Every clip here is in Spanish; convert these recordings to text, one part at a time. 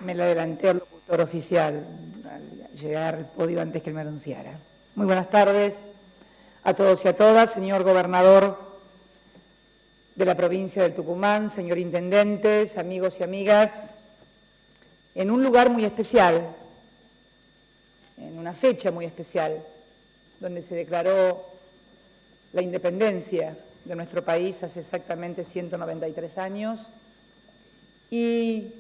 Me la adelanté al locutor oficial al llegar al podio antes que él me anunciara. Muy buenas tardes a todos y a todas, señor gobernador de la provincia del Tucumán, señor intendentes, amigos y amigas, en un lugar muy especial, en una fecha muy especial, donde se declaró la independencia de nuestro país hace exactamente 193 años, y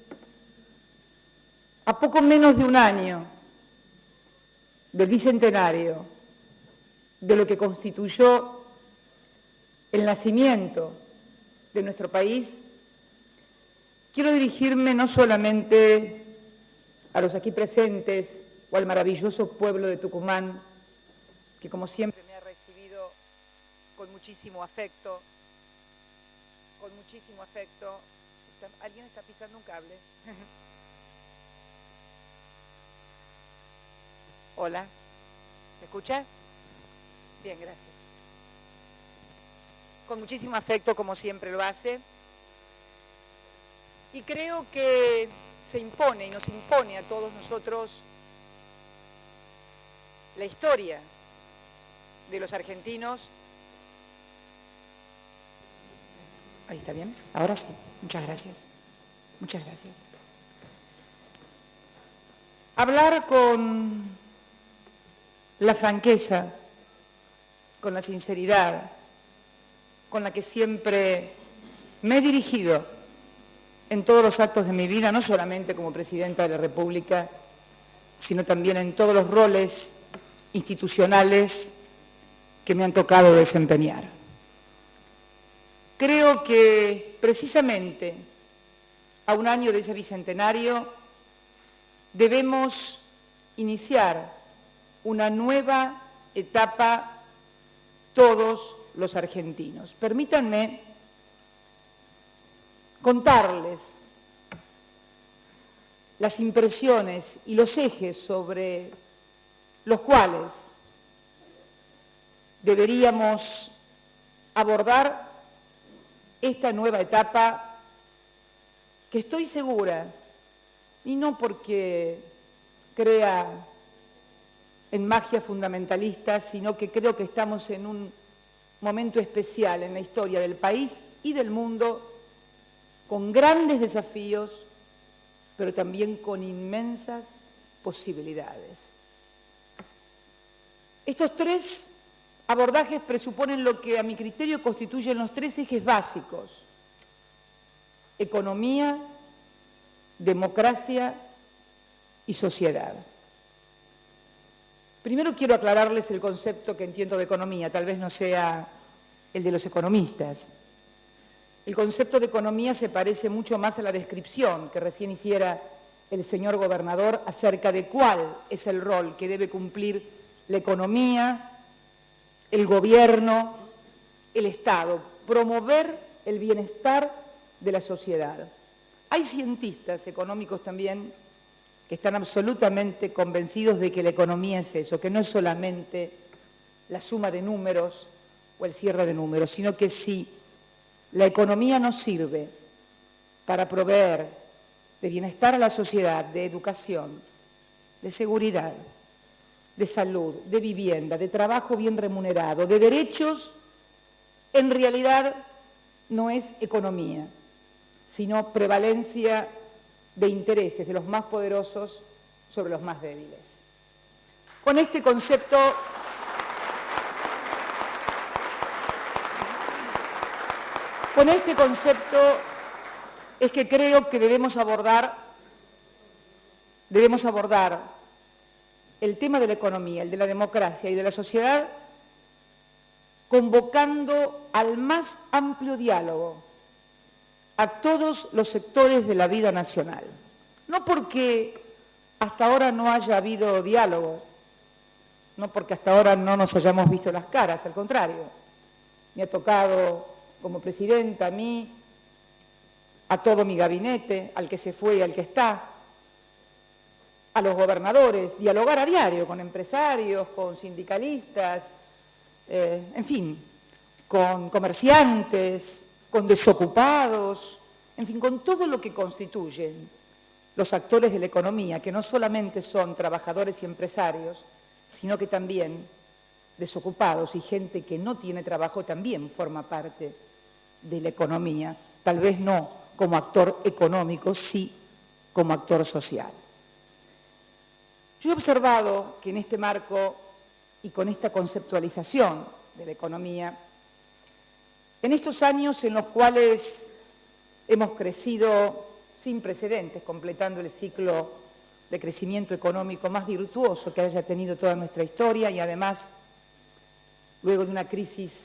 a poco menos de un año del bicentenario de lo que constituyó el nacimiento de nuestro país, quiero dirigirme no solamente a los aquí presentes o al maravilloso pueblo de Tucumán, que como siempre me ha recibido con muchísimo afecto, ¿Alguien está pisando un cable? Hola, ¿se escucha? Bien, gracias. Con muchísimo afecto, como siempre lo hace. Y creo que se impone y nos impone a todos nosotros la historia de los argentinos. Ahí está bien. Ahora sí. Muchas gracias. Muchas gracias. Hablar con la franqueza, con la sinceridad, con la que siempre me he dirigido en todos los actos de mi vida, no solamente como presidenta de la República, sino también en todos los roles institucionales que me han tocado desempeñar. Creo que precisamente a un año de ese bicentenario debemos iniciar una nueva etapa todos los argentinos. Permítanme contarles las impresiones y los ejes sobre los cuales deberíamos abordar esta nueva etapa que estoy segura, y no porque crea en magia fundamentalista, sino que creo que estamos en un momento especial en la historia del país y del mundo, con grandes desafíos, pero también con inmensas posibilidades. Estos tres abordajes presuponen lo que a mi criterio constituyen los tres ejes básicos: economía, democracia y sociedad. Primero quiero aclararles el concepto que entiendo de economía, tal vez no sea el de los economistas. El concepto de economía se parece mucho más a la descripción que recién hiciera el señor gobernador acerca de cuál es el rol que debe cumplir la economía, el gobierno, el Estado, promover el bienestar de la sociedad. Hay cientistas económicos también que están absolutamente convencidos de que la economía es eso, que no es solamente la suma de números o el cierre de números, sino que si la economía nos sirve para proveer de bienestar a la sociedad, de educación, de seguridad, de salud, de vivienda, de trabajo bien remunerado, de derechos, en realidad no es economía, sino prevalencia de intereses de los más poderosos sobre los más débiles. Con este concepto es que creo que debemos abordar el tema de la economía, el de la democracia y de la sociedad, convocando al más amplio diálogo a todos los sectores de la vida nacional. No porque hasta ahora no haya habido diálogo, no porque hasta ahora no nos hayamos visto las caras, al contrario. Me ha tocado como presidenta a mí, a todo mi gabinete, al que se fue y al que está, a los gobernadores, dialogar a diario con empresarios, con sindicalistas, en fin, con comerciantes, con desocupados, en fin, con todo lo que constituyen los actores de la economía, que no solamente son trabajadores y empresarios, sino que también desocupados y gente que no tiene trabajo también forma parte de la economía, tal vez no como actor económico, sí como actor social. Yo he observado que en este marco y con esta conceptualización de la economía, en estos años en los cuales hemos crecido sin precedentes, completando el ciclo de crecimiento económico más virtuoso que haya tenido toda nuestra historia y además, luego de una crisis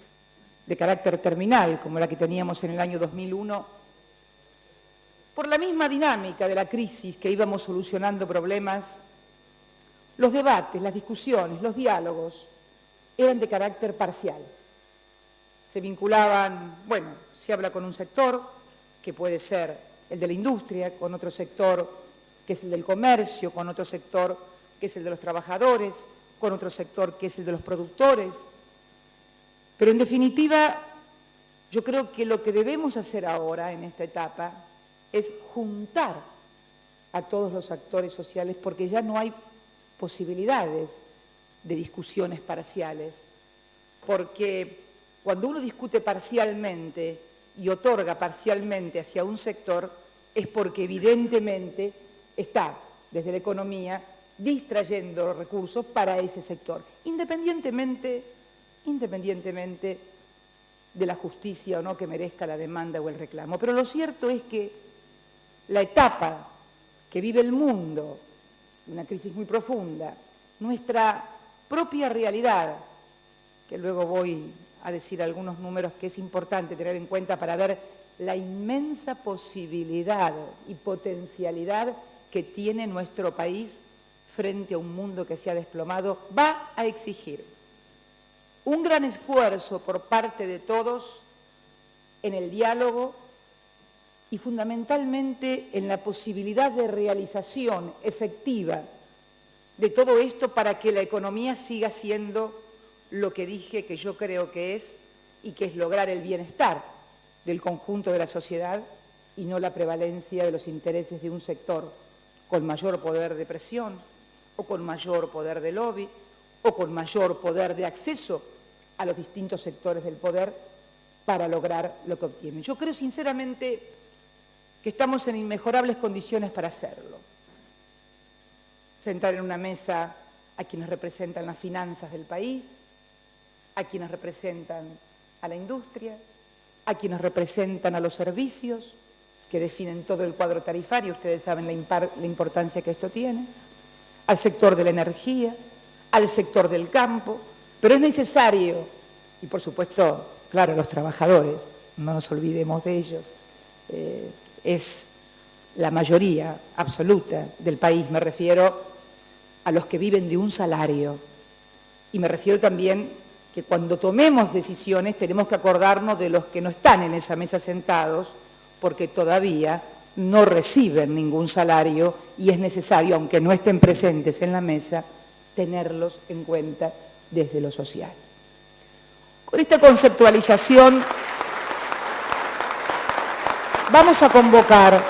de carácter terminal como la que teníamos en el año 2001, por la misma dinámica de la crisis que íbamos solucionando problemas, los debates, las discusiones, los diálogos eran de carácter parcial. Se vinculaban, bueno, se habla con un sector, que puede ser el de la industria, con otro sector que es el del comercio, con otro sector que es el de los trabajadores, con otro sector que es el de los productores. Pero en definitiva, yo creo que lo que debemos hacer ahora en esta etapa es juntar a todos los actores sociales porque ya no hay posibilidades de discusiones parciales, porque cuando uno discute parcialmente y otorga parcialmente hacia un sector es porque evidentemente está desde la economía distrayendo los recursos para ese sector, independientemente de la justicia o no que merezca la demanda o el reclamo. Pero lo cierto es que la etapa que vive el mundo, una crisis muy profunda, nuestra propia realidad, que luego voy a decir algunos números que es importante tener en cuenta para ver la inmensa posibilidad y potencialidad que tiene nuestro país frente a un mundo que se ha desplomado, va a exigir un gran esfuerzo por parte de todos en el diálogo y fundamentalmente en la posibilidad de realización efectiva de todo esto para que la economía siga siendo lo que dije que yo creo que es y que es lograr el bienestar del conjunto de la sociedad y no la prevalencia de los intereses de un sector con mayor poder de presión o con mayor poder de lobby o con mayor poder de acceso a los distintos sectores del poder para lograr lo que obtienen. Yo creo sinceramente que estamos en inmejorables condiciones para hacerlo. Sentar en una mesa a quienes representan las finanzas del país, a quienes representan a la industria, a quienes representan a los servicios, que definen todo el cuadro tarifario, ustedes saben la importancia que esto tiene, al sector de la energía, al sector del campo, pero es necesario, y por supuesto, claro, los trabajadores, no nos olvidemos de ellos, es la mayoría absoluta del país, me refiero a los que viven de un salario, y me refiero también que cuando tomemos decisiones tenemos que acordarnos de los que no están en esa mesa sentados, porque todavía no reciben ningún salario y es necesario, aunque no estén presentes en la mesa, tenerlos en cuenta desde lo social. Con esta conceptualización vamos a convocar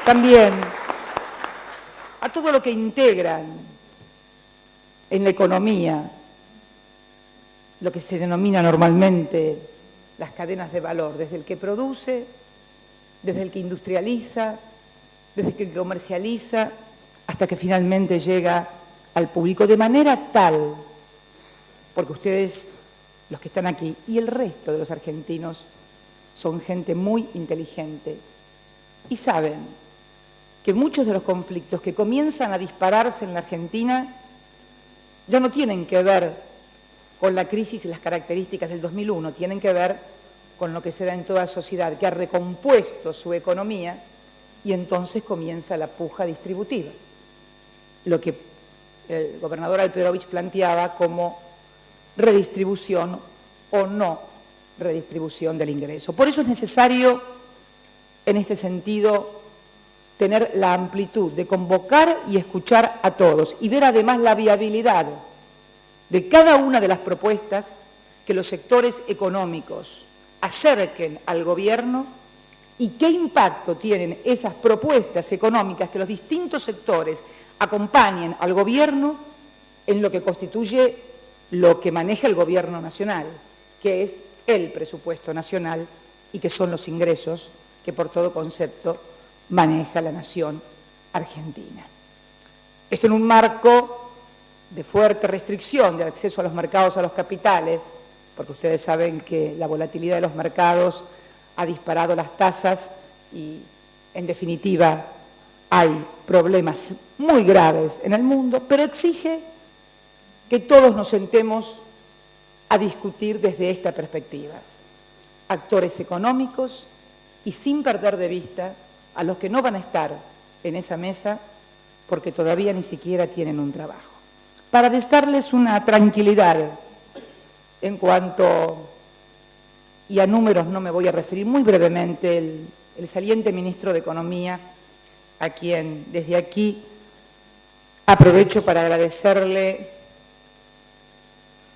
también a todo lo que integran en la economía, lo que se denomina normalmente las cadenas de valor, desde el que produce, desde el que industrializa, desde el que comercializa, hasta que finalmente llega al público, de manera tal, porque ustedes, los que están aquí, y el resto de los argentinos, son gente muy inteligente y saben que muchos de los conflictos que comienzan a dispararse en la Argentina ya no tienen que ver con la crisis y las características del 2001, tienen que ver con lo que se da en toda sociedad, que ha recompuesto su economía y entonces comienza la puja distributiva. Lo que el gobernador Alperovich planteaba como redistribución o no redistribución del ingreso. Por eso es necesario, en este sentido, tener la amplitud de convocar y escuchar a todos y ver además la viabilidad de cada una de las propuestas que los sectores económicos acerquen al gobierno y qué impacto tienen esas propuestas económicas que los distintos sectores acompañen al gobierno en lo que constituye lo que maneja el gobierno nacional, que es el presupuesto nacional y que son los ingresos que por todo concepto maneja la nación argentina. Esto en un marco de fuerte restricción de acceso a los mercados, a los capitales, porque ustedes saben que la volatilidad de los mercados ha disparado las tasas y, en definitiva, hay problemas muy graves en el mundo, pero exige que todos nos sentemos a discutir desde esta perspectiva. Actores económicos y sin perder de vista a los que no van a estar en esa mesa porque todavía ni siquiera tienen un trabajo. Para darles una tranquilidad en cuanto, y a números no me voy a referir, muy brevemente, el saliente ministro de Economía, a quien desde aquí aprovecho para agradecerle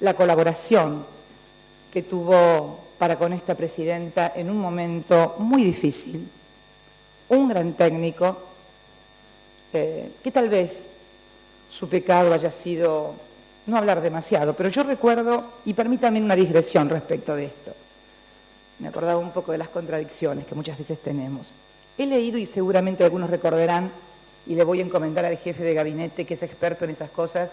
la colaboración que tuvo para con esta presidenta en un momento muy difícil, un gran técnico, que tal vez su pecado haya sido no hablar demasiado, pero yo recuerdo, y permítame una digresión respecto de esto, me acordaba un poco de las contradicciones que muchas veces tenemos. He leído, y seguramente algunos recordarán, y le voy a encomendar al jefe de gabinete, que es experto en esas cosas,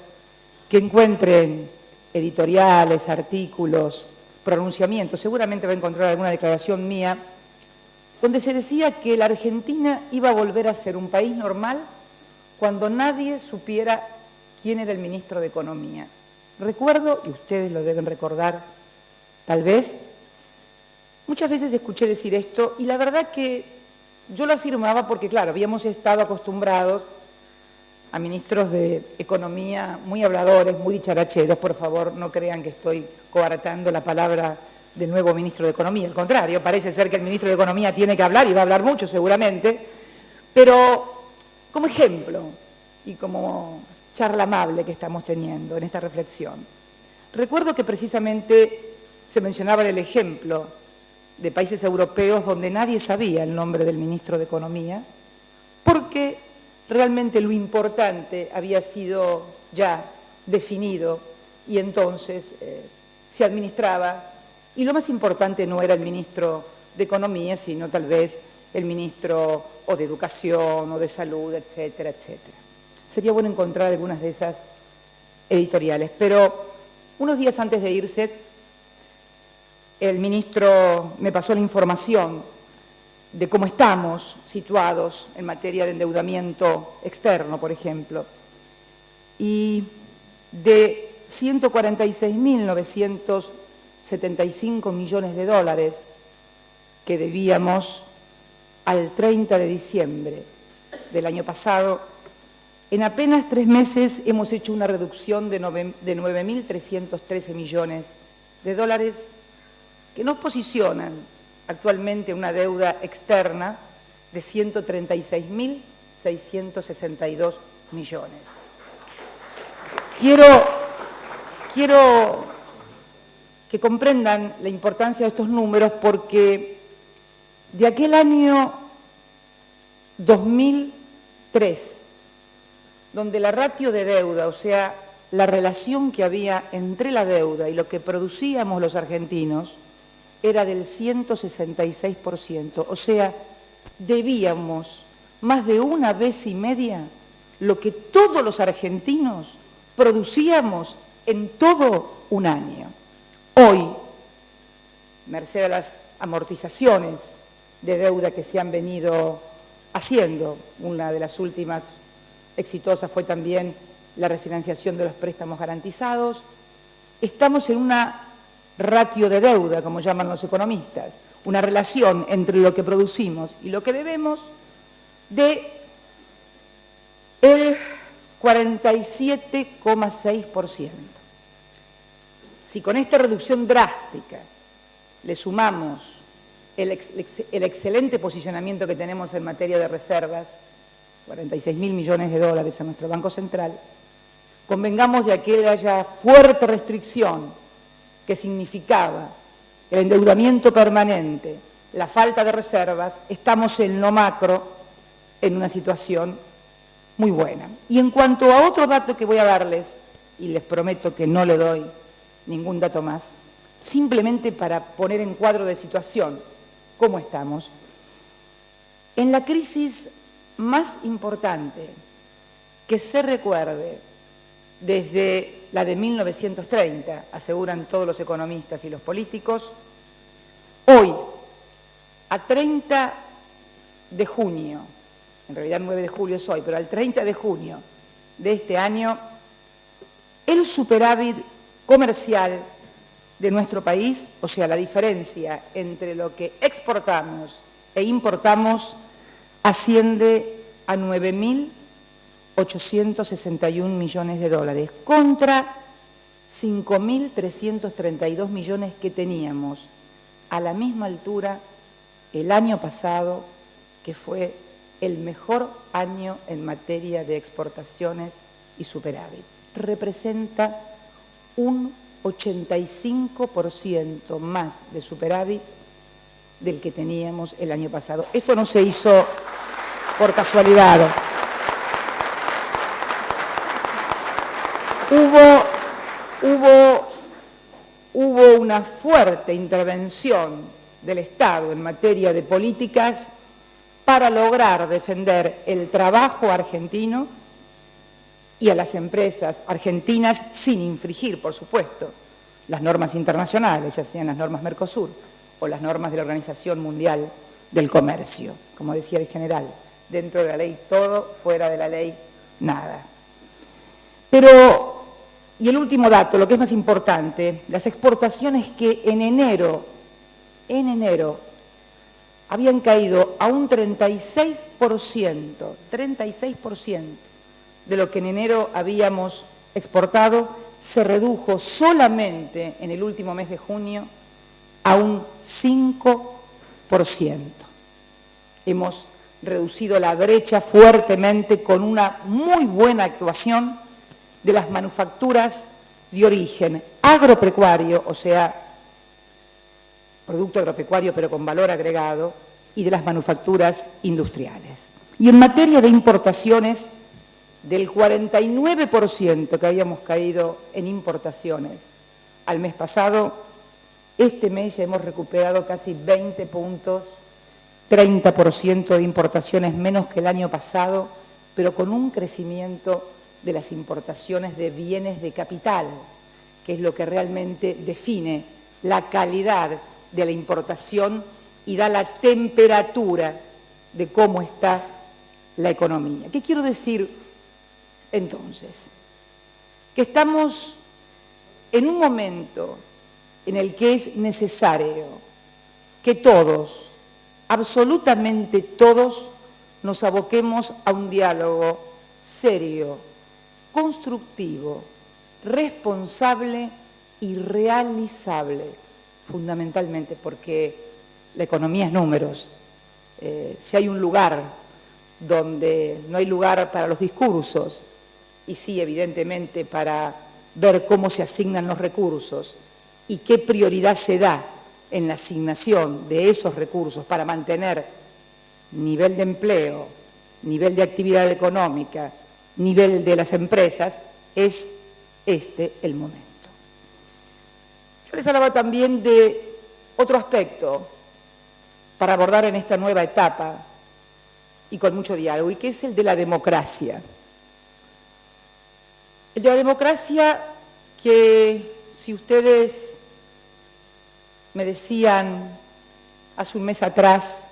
que encuentren editoriales, artículos, pronunciamientos, seguramente va a encontrar alguna declaración mía, donde se decía que la Argentina iba a volver a ser un país normal cuando nadie supiera quién era el ministro de Economía. Recuerdo, y ustedes lo deben recordar, tal vez, muchas veces escuché decir esto, y la verdad que yo lo afirmaba porque, claro, habíamos estado acostumbrados a ministros de Economía muy habladores, muy dicharacheros. Por favor, no crean que estoy coartando la palabra del nuevo ministro de Economía. Al contrario, parece ser que el ministro de Economía tiene que hablar y va a hablar mucho seguramente, pero como ejemplo y como charla amable que estamos teniendo en esta reflexión. Recuerdo que precisamente se mencionaba el ejemplo de países europeos donde nadie sabía el nombre del ministro de Economía, porque realmente lo importante había sido ya definido y entonces se administraba, y lo más importante no era el ministro de Economía, sino tal vez el ministro o de Educación o de Salud, etcétera, etcétera. Sería bueno encontrar algunas de esas editoriales, pero unos días antes de irse, el ministro me pasó la información de cómo estamos situados en materia de endeudamiento externo, por ejemplo, y de 146.975 millones de dólares que debíamos al 30 de diciembre del año pasado, en apenas 3 meses hemos hecho una reducción de 9.313 millones de dólares que nos posicionan actualmente una deuda externa de 136.662 millones. Quiero que comprendan la importancia de estos números porque de aquel año 2003, donde la ratio de deuda, o sea, la relación que había entre la deuda y lo que producíamos los argentinos, era del 166%, o sea, debíamos más de 1,5 veces lo que todos los argentinos producíamos en todo un año. Hoy, merced a las amortizaciones de deuda que se han venido haciendo, una de las últimas exitosas fue también la refinanciación de los préstamos garantizados, estamos en una ratio de deuda, como llaman los economistas, una relación entre lo que producimos y lo que debemos de el 47,6%. Si con esta reducción drástica le sumamos el excelente posicionamiento que tenemos en materia de reservas, 46.000 millones de dólares en nuestro Banco Central, convengamos de aquella fuerte restricción que significaba el endeudamiento permanente, la falta de reservas, estamos en lo macro en una situación muy buena. Y en cuanto a otro dato que voy a darles, y les prometo que no le doy ningún dato más, simplemente para poner en cuadro de situación cómo estamos. En la crisis más importante que se recuerde desde la de 1930, aseguran todos los economistas y los políticos, hoy, a 30 de junio, en realidad 9 de julio es hoy, pero al 30 de junio de este año, el superávit comercial de nuestro país, o sea, la diferencia entre lo que exportamos e importamos, asciende a 9.861 millones de dólares, contra 5.332 millones que teníamos a la misma altura el año pasado, que fue el mejor año en materia de exportaciones y superávit. Representa un 85% más de superávit del que teníamos el año pasado. Esto no se hizo por casualidad. Hubo una fuerte intervención del Estado en materia de políticas para lograr defender el trabajo argentino y a las empresas argentinas sin infringir, por supuesto, las normas internacionales, ya sean las normas Mercosur o las normas de la Organización Mundial del Comercio. Como decía el general, dentro de la ley todo, fuera de la ley nada. Pero, y el último dato, lo que es más importante, las exportaciones que en enero habían caído a un 36% de lo que en enero habíamos exportado, se redujo solamente en el último mes de junio a un 5%. Hemos reducido la brecha fuertemente con una muy buena actuación de las manufacturas de origen agropecuario, o sea, producto agropecuario pero con valor agregado, y de las manufacturas industriales. Y en materia de importaciones, del 49% que habíamos caído en importaciones al mes pasado, este mes ya hemos recuperado casi 20 puntos, 30% de importaciones menos que el año pasado, pero con un crecimiento de las importaciones de bienes de capital, que es lo que realmente define la calidad de la importación y da la temperatura de cómo está la economía. ¿Qué quiero decir entonces? Que estamos en un momento en el que es necesario que todos, absolutamente todos, nos aboquemos a un diálogo serio, constructivo, responsable y realizable, fundamentalmente porque la economía es números. Si hay un lugar donde no hay lugar para los discursos, y sí, evidentemente, para ver cómo se asignan los recursos y qué prioridad se da en la asignación de esos recursos para mantener nivel de empleo, nivel de actividad económica, nivel de las empresas, es este el momento. Yo les hablaba también de otro aspecto para abordar en esta nueva etapa y con mucho diálogo, y que es el de la democracia. El de la democracia que, si ustedes me decían hace un mes atrás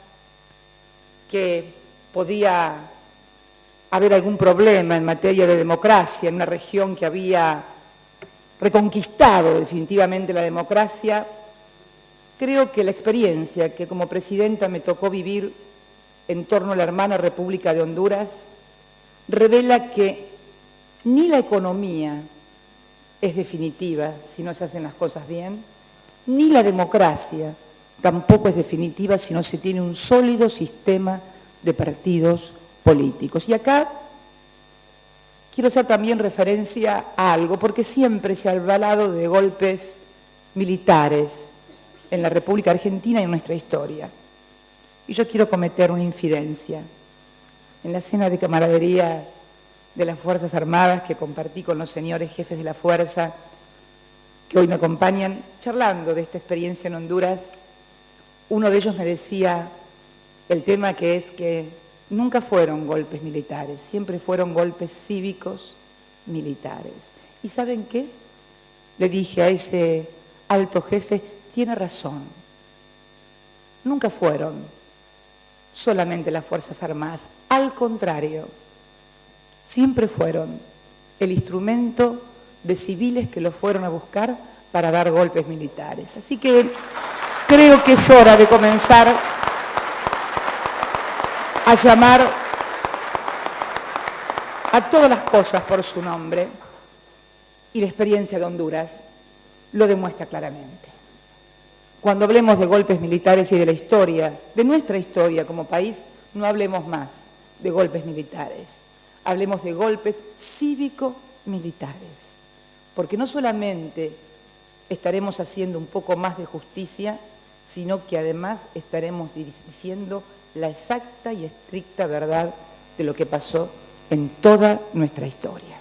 que podía haber algún problema en materia de democracia en una región que había reconquistado definitivamente la democracia, creo que la experiencia que como presidenta me tocó vivir en torno a la hermana República de Honduras revela que ni la economía es definitiva si no se hacen las cosas bien, ni la democracia tampoco es definitiva si no se tiene un sólido sistema de partidos políticos. Y acá quiero hacer también referencia a algo, porque siempre se ha hablado de golpes militares en la República Argentina y en nuestra historia. Y yo quiero cometer una infidencia. En la cena de camaradería de las Fuerzas Armadas que compartí con los señores jefes de la Fuerza que hoy me acompañan, charlando de esta experiencia en Honduras, uno de ellos me decía el tema que es que nunca fueron golpes militares, siempre fueron golpes cívicos militares. ¿Y saben qué? Le dije a ese alto jefe, tiene razón, nunca fueron solamente las Fuerzas Armadas, al contrario, siempre fueron el instrumento de civiles que los fueron a buscar para dar golpes militares. Así que creo que es hora de comenzar a llamar a todas las cosas por su nombre, y la experiencia de Honduras lo demuestra claramente. Cuando hablemos de golpes militares y de la historia, de nuestra historia como país, no hablemos más de golpes militares, hablemos de golpes cívico-militares, porque no solamente estaremos haciendo un poco más de justicia, sino que además estaremos diciendo la exacta y estricta verdad de lo que pasó en toda nuestra historia.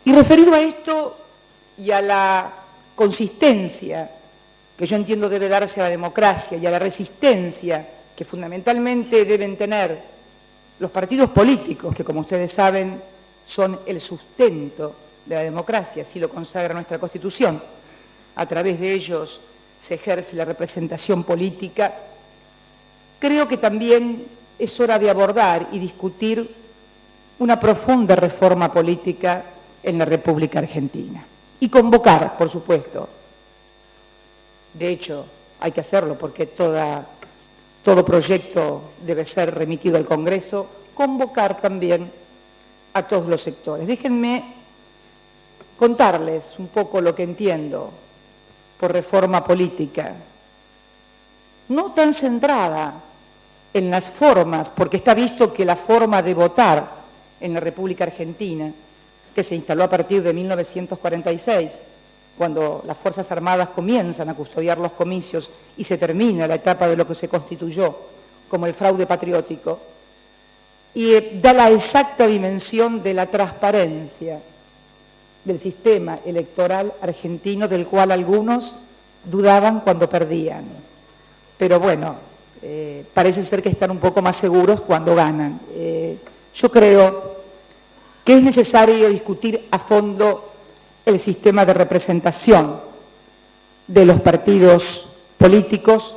Y referido a esto y a la consistencia que yo entiendo debe darse a la democracia y a la resistencia que fundamentalmente deben tener los partidos políticos, que como ustedes saben son el sustento de la democracia, así lo consagra nuestra Constitución. A través de ellos se ejerce la representación política. Creo que también es hora de abordar y discutir una profunda reforma política en la República Argentina. Y convocar, por supuesto, de hecho hay que hacerlo porque todo proyecto debe ser remitido al Congreso, convocar también a todos los sectores. Déjenme contarles un poco lo que entiendo por reforma política, no tan centrada en las formas, porque está visto que la forma de votar en la República Argentina, que se instaló a partir de 1946, cuando las Fuerzas Armadas comienzan a custodiar los comicios y se termina la etapa de lo que se constituyó como el fraude patriótico, y da la exacta dimensión de la transparencia del sistema electoral argentino, del cual algunos dudaban cuando perdían. Pero bueno, parece ser que están un poco más seguros cuando ganan. Yo creo que es necesario discutir a fondo el sistema de representación de los partidos políticos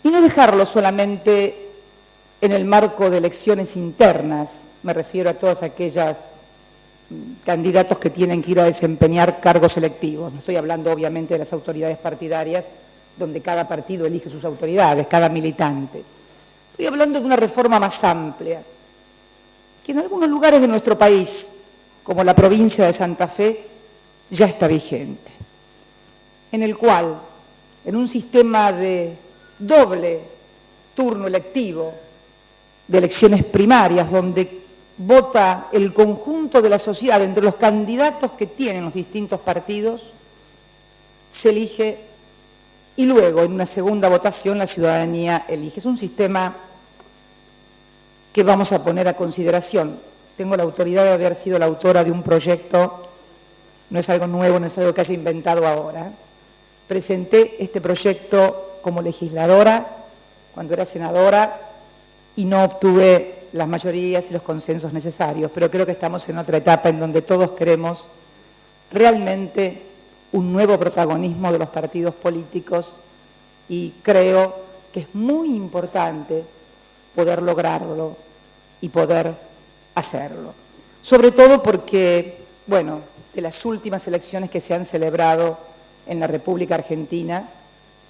y no dejarlo solamente en el marco de elecciones internas, me refiero a todas aquellas candidatos que tienen que ir a desempeñar cargos electivos. No estoy hablando obviamente de las autoridades partidarias, donde cada partido elige sus autoridades, cada militante. Estoy hablando de una reforma más amplia, que en algunos lugares de nuestro país, como la provincia de Santa Fe, ya está vigente, en el cual, en un sistema de doble turno electivo, de elecciones primarias, donde vota el conjunto de la sociedad entre los candidatos que tienen los distintos partidos, se elige y luego en una segunda votación la ciudadanía elige. Es un sistema que vamos a poner a consideración. Tengo la autoridad de haber sido la autora de un proyecto, no es algo nuevo, no es algo que haya inventado ahora. Presenté este proyecto como legisladora, cuando era senadora, y no obtuve las mayorías y los consensos necesarios, pero creo que estamos en otra etapa en donde todos queremos realmente un nuevo protagonismo de los partidos políticos y creo que es muy importante poder lograrlo y poder hacerlo. Sobre todo porque, bueno, de las últimas elecciones que se han celebrado en la República Argentina,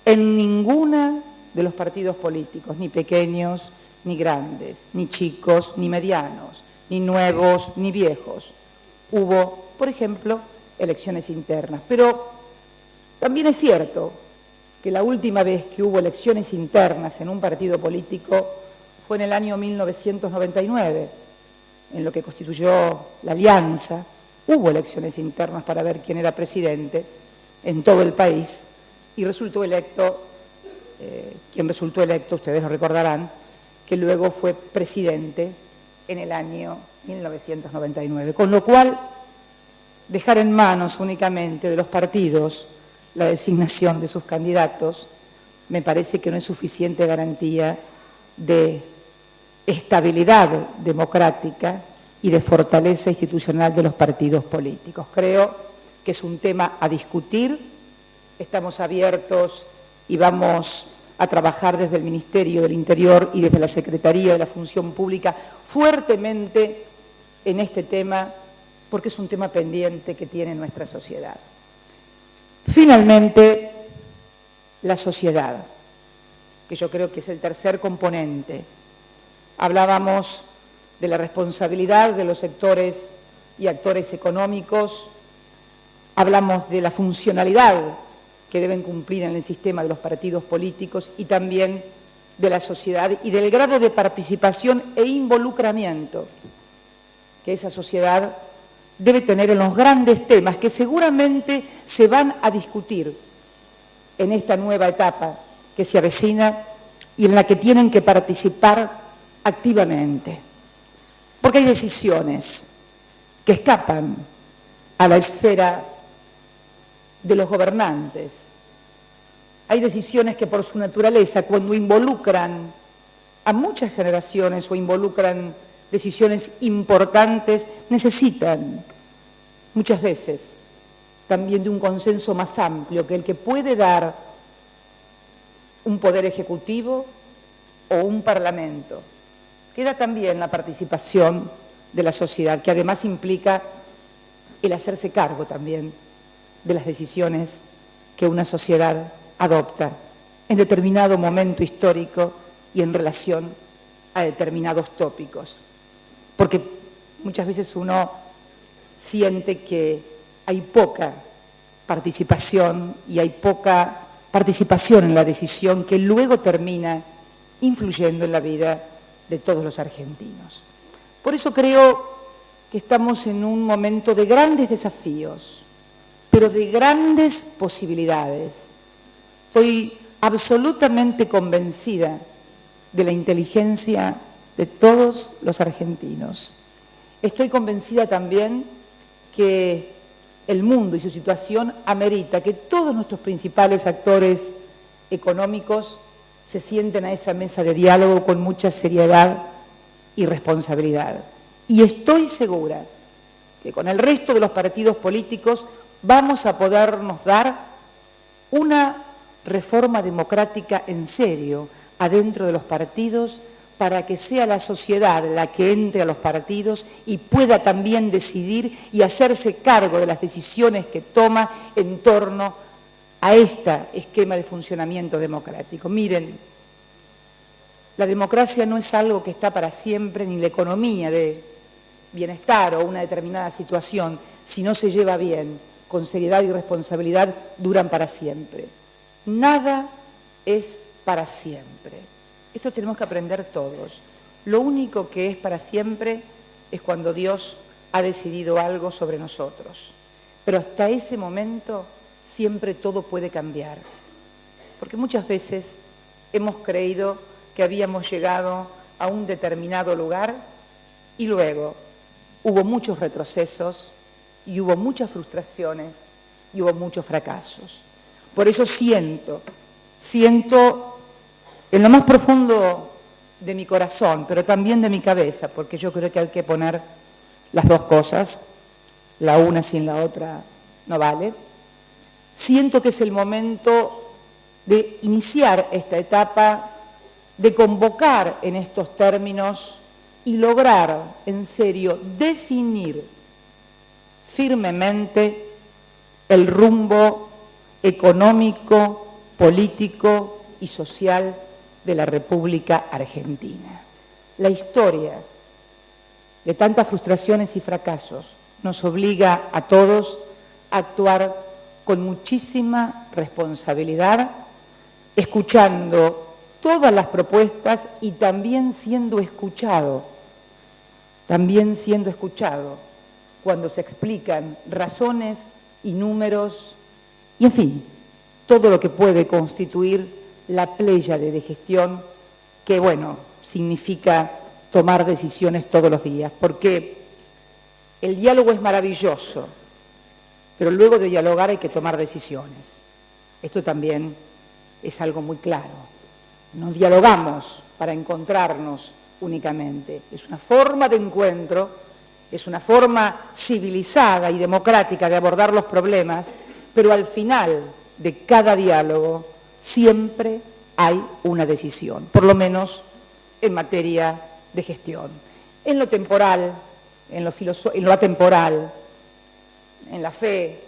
en ninguna de los partidos políticos, ni pequeños, ni grandes, ni chicos, ni medianos, ni nuevos, ni viejos, hubo, por ejemplo, elecciones internas. Pero también es cierto que la última vez que hubo elecciones internas en un partido político fue en el año 1999, en lo que constituyó la Alianza. Hubo elecciones internas para ver quién era presidente en todo el país y resultó electo quien resultó electo, ustedes lo recordarán, que luego fue presidente en el año 1999. Con lo cual, dejar en manos únicamente de los partidos la designación de sus candidatos me parece que no es suficiente garantía de estabilidad democrática y de fortaleza institucional de los partidos políticos. Creo que es un tema a discutir, estamos abiertos y vamos a trabajar desde el Ministerio del Interior y desde la Secretaría de la Función Pública fuertemente en este tema, porque es un tema pendiente que tiene nuestra sociedad. Finalmente, la sociedad, que yo creo que es el tercer componente. Hablábamos de la responsabilidad de los sectores y actores económicos, hablamos de la funcionalidad que deben cumplir en el sistema de los partidos políticos y también de la sociedad y del grado de participación e involucramiento que esa sociedad debe tener en los grandes temas que seguramente se van a discutir en esta nueva etapa que se avecina y en la que tienen que participar activamente. Porque hay decisiones que escapan a la esfera de los gobernantes. Hay decisiones que por su naturaleza, cuando involucran a muchas generaciones o involucran decisiones importantes, necesitan muchas veces también de un consenso más amplio que el que puede dar un poder ejecutivo o un parlamento. Queda también la participación de la sociedad, que además implica el hacerse cargo también de las decisiones que una sociedad adopta en determinado momento histórico y en relación a determinados tópicos. Porque muchas veces uno siente que hay poca participación y hay poca participación en la decisión que luego termina influyendo en la vida de todos los argentinos. Por eso creo que estamos en un momento de grandes desafíos, pero de grandes posibilidades. Estoy absolutamente convencida de la inteligencia de todos los argentinos. Estoy convencida también que el mundo y su situación amerita que todos nuestros principales actores económicos se sienten a esa mesa de diálogo con mucha seriedad y responsabilidad. Y estoy segura que con el resto de los partidos políticos vamos a podernos dar una reforma democrática en serio adentro de los partidos para que sea la sociedad la que entre a los partidos y pueda también decidir y hacerse cargo de las decisiones que toma en torno a este esquema de funcionamiento democrático. Miren, la democracia no es algo que está para siempre, ni la economía de bienestar o una determinada situación, si no se lleva bien, con seriedad y responsabilidad, duran para siempre. Nada es para siempre. Esto tenemos que aprender todos. Lo único que es para siempre es cuando Dios ha decidido algo sobre nosotros. Pero hasta ese momento siempre todo puede cambiar. Porque muchas veces hemos creído que habíamos llegado a un determinado lugar y luego hubo muchos retrocesos y hubo muchas frustraciones y hubo muchos fracasos. Por eso siento en lo más profundo de mi corazón, pero también de mi cabeza, porque yo creo que hay que poner las dos cosas, la una sin la otra no vale. Siento que es el momento de iniciar esta etapa, de convocar en estos términos y lograr, en serio, definir firmemente el rumbo económico, político y social de la República Argentina. La historia de tantas frustraciones y fracasos nos obliga a todos a actuar con muchísima responsabilidad, escuchando todas las propuestas y también siendo escuchado cuando se explican razones y números y, en fin, todo lo que puede constituir la pléyade de gestión que, bueno, significa tomar decisiones todos los días, porque el diálogo es maravilloso, pero luego de dialogar hay que tomar decisiones. Esto también es algo muy claro. No dialogamos para encontrarnos únicamente. Es una forma de encuentro, es una forma civilizada y democrática de abordar los problemas, pero al final de cada diálogo siempre hay una decisión, por lo menos en materia de gestión. En lo temporal, en lo atemporal, en la fe,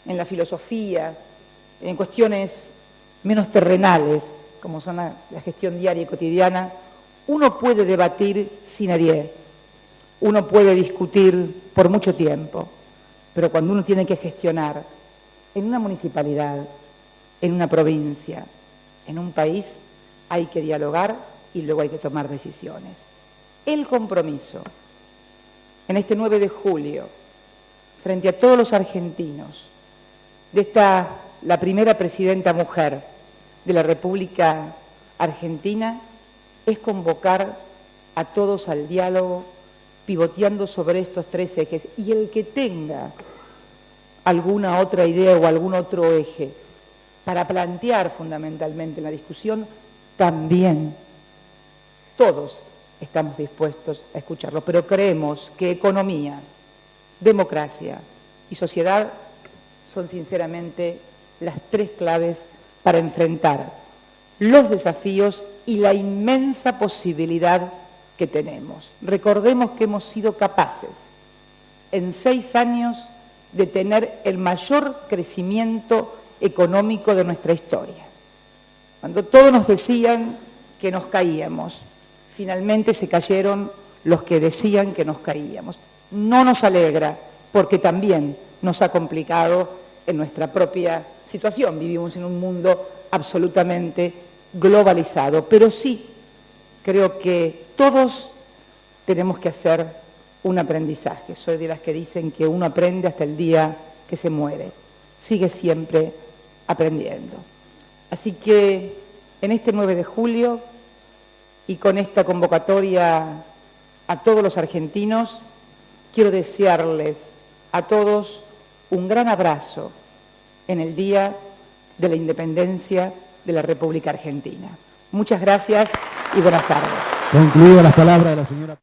en la filosofía, en cuestiones menos terrenales, como son la gestión diaria y cotidiana, uno puede debatir sin nadie, uno puede discutir por mucho tiempo, pero cuando uno tiene que gestionar en una municipalidad, en una provincia, en un país, hay que dialogar y luego hay que tomar decisiones. El compromiso en este 9 de julio, frente a todos los argentinos, de la primera presidenta mujer de la República Argentina, es convocar a todos al diálogo, pivoteando sobre estos 3 ejes, y el que tenga alguna otra idea o algún otro eje para plantear fundamentalmente en la discusión, también todos estamos dispuestos a escucharlo, pero creemos que economía, democracia y sociedad son sinceramente las 3 claves para enfrentar los desafíos y la inmensa posibilidad que tenemos. Recordemos que hemos sido capaces en 6 años de tener el mayor crecimiento económico de nuestra historia. Cuando todos nos decían que nos caíamos, finalmente se cayeron los que decían que nos caíamos. No nos alegra, porque también nos ha complicado en nuestra propia situación. Vivimos en un mundo absolutamente globalizado, pero sí creo que todos tenemos que hacer un aprendizaje. Soy de las que dicen que uno aprende hasta el día que se muere. Sigue siempre aprendiendo. Así que en este 9 de julio y con esta convocatoria a todos los argentinos, quiero desearles a todos un gran abrazo en el Día de la Independencia de la República Argentina. Muchas gracias y buenas tardes. Concluido las palabras de la señora